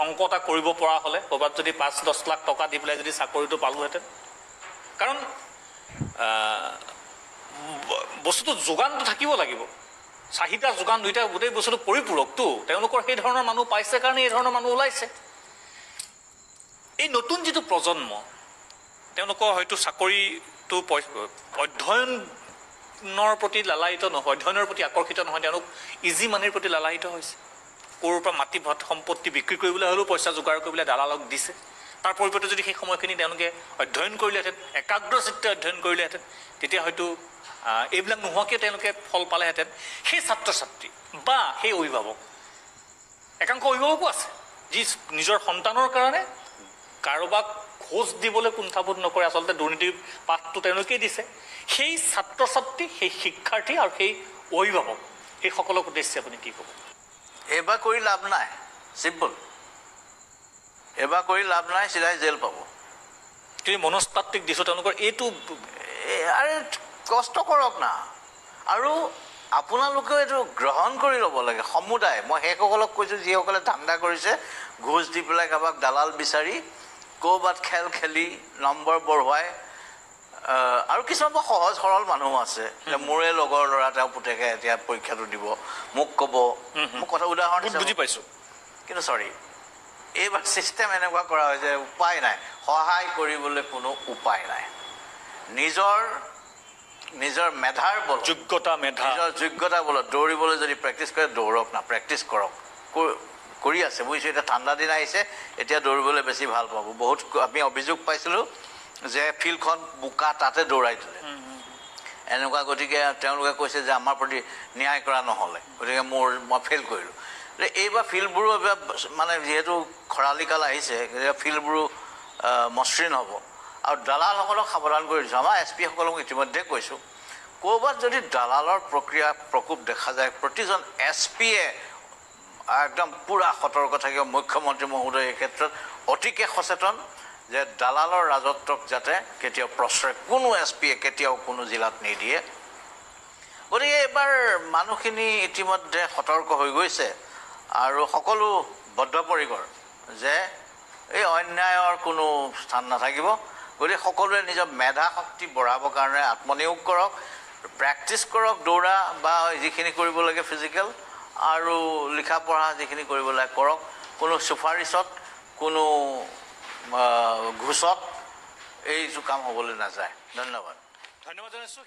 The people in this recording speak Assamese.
অংক এটা কৰিব পৰা হ'লে ক'ৰবাত যদি 5-10 লাখ টকা দি পেলাই যদি চাকৰিটো পালোহেঁতেন কাৰণ বস্তুটো যোগানটো থাকিব লাগিব চাহিদা যোগান দুইটা গোটেই বস্তুটো পৰিপূৰকটো তেওঁলোকৰ সেই ধৰণৰ মানুহ পাইছে কাৰণে এই ধৰণৰ মানুহ ওলাইছে এই নতুন যিটো প্ৰজন্ম তেওঁলোকৰ হয়তো চাকৰিটো অধ্যয়নৰ প্ৰতি লালায়িত নহয় অধ্যয়নৰ প্ৰতি আকৰ্ষিত নহয় তেওঁলোক ইজি মানিৰ প্ৰতি লালায়িত হৈছে ক'ৰ পৰা মাটি সম্পত্তি বিক্ৰী কৰিবলৈ হ'লেও পইচা যোগাৰ কৰিবলৈ দালালক দিছে তাৰ পৰিৱৰ্তে যদি সেই সময়খিনি তেওঁলোকে অধ্যয়ন কৰিলেহেঁতেন একাগ্ৰচিত্তে অধ্যয়ন কৰিলেহেঁতেন তেতিয়া হয়তো এইবিলাক নোহোৱাকৈ তেওঁলোকে ফল পালেহেঁতেন সেই ছাত্ৰ ছাত্ৰী বা সেই অভিভাৱক একাংশ অভিভাৱকো আছে যি নিজৰ সন্তানৰ কাৰণে কাৰোবাক ঘোষ দিবলৈ কুণ্ঠাবোধ নকৰে আচলতে দুৰ্নীতিৰ পাঠটো তেওঁলোকেই দিছে সেই ছাত্ৰ ছাত্ৰী সেই শিক্ষাৰ্থী আৰু সেই অভিভাৱক সেইসকলক উদ্দেশ্যে আপুনি কি ক'ব এবাৰ কৰি লাভ নাই চিম্পল এবাৰ কৰি লাভ নাই চিধাই জেল পাব তুমি মনস্তাত্ত্বিক দিছোঁ তেওঁলোকৰ এইটো আৰে কষ্ট কৰক না আৰু আপোনালোকেও এইটো গ্ৰহণ কৰি ল'ব লাগে সমুদায় মই সেইসকলক কৈছোঁ যিসকলে ধান্দা কৰিছে ঘোষ দি পেলাই কাৰোবাক দালাল বিচাৰি ক'ৰবাত খেল খেলি নম্বৰ বঢ়ুৱাই আৰু কিছুমান সহজ সৰল মানুহ আছে যে মোৰে লগৰ ল'ৰা তেওঁ পুতেকে এতিয়া পৰীক্ষাটো দিব মোক ক'ব মোক কথা উদাহৰণ বুজি পাইছোঁ কিন্তু চৰি এইবাৰ ছিষ্টেম এনেকুৱা কৰা হয় যে উপায় নাই সহায় কৰিবলৈ কোনো উপায় নাই নিজৰ মেধাৰ বলত নিজৰ যোগ্যতা বলত দৌৰিবলৈ যদি প্ৰেক্টিছ কৰে দৌৰক না প্ৰেক্টিছ কৰক কৰি আছে বুজিছোঁ এতিয়া ঠাণ্ডা দিন আহিছে এতিয়া দৌৰিবলৈ বেছি ভাল পাব বহুত আমি অভিযোগ পাইছিলোঁ যে ফিল্ডখন বোকা তাতে দৌৰাই দিলে এনেকুৱা গতিকে তেওঁলোকে কৈছে যে আমাৰ প্ৰতি ন্যায় কৰা নহ'লে গতিকে মই ফেইল কৰিলোঁ এইবাৰ ফিল্ডবোৰো এইবাৰ মানে যিহেতু খৰালি কাল আহিছে ফিল্ডবোৰো মসৃণ হ'ব আৰু দালালসকলক সাৱধান কৰি দিছোঁ আমাৰ SP সকলক ইতিমধ্যে কৈছোঁ ক'ৰবাত যদি দালালৰ প্ৰকোপ দেখা যায় প্ৰতিজন SPয়ে একদম পূৰা সতৰ্ক থাকিব মুখ্যমন্ত্ৰী মহোদয় এই ক্ষেত্ৰত অতিকে সচেতন যে দালালৰ ৰাজত্বক যাতে কেতিয়াও প্ৰশ্ৰয় কোনো SPয়ে কেতিয়াও কোনো জিলাত নিদিয়ে গতিকে এইবাৰ মানুহখিনি ইতিমধ্যে সতৰ্ক হৈ গৈছে আৰু সকলো বদ্ধপৰিকৰ যে এই অন্যায়ৰ কোনো স্থান নাথাকিব গতিকে সকলোৱে নিজৰ মেধা শক্তি বঢ়াবৰ কাৰণে আত্মনিয়োগ কৰক প্ৰেক্টিছ কৰক দৌৰা বা যিখিনি কৰিব লাগে ফিজিকেল আৰু লিখা পঢ়া যিখিনি কৰিব লাগে কৰক কোনো চুফাৰিছত কোনো ঘোষত এইটো কাম হ'বলৈ নাযায় ধন্যবাদ জনাইছোঁ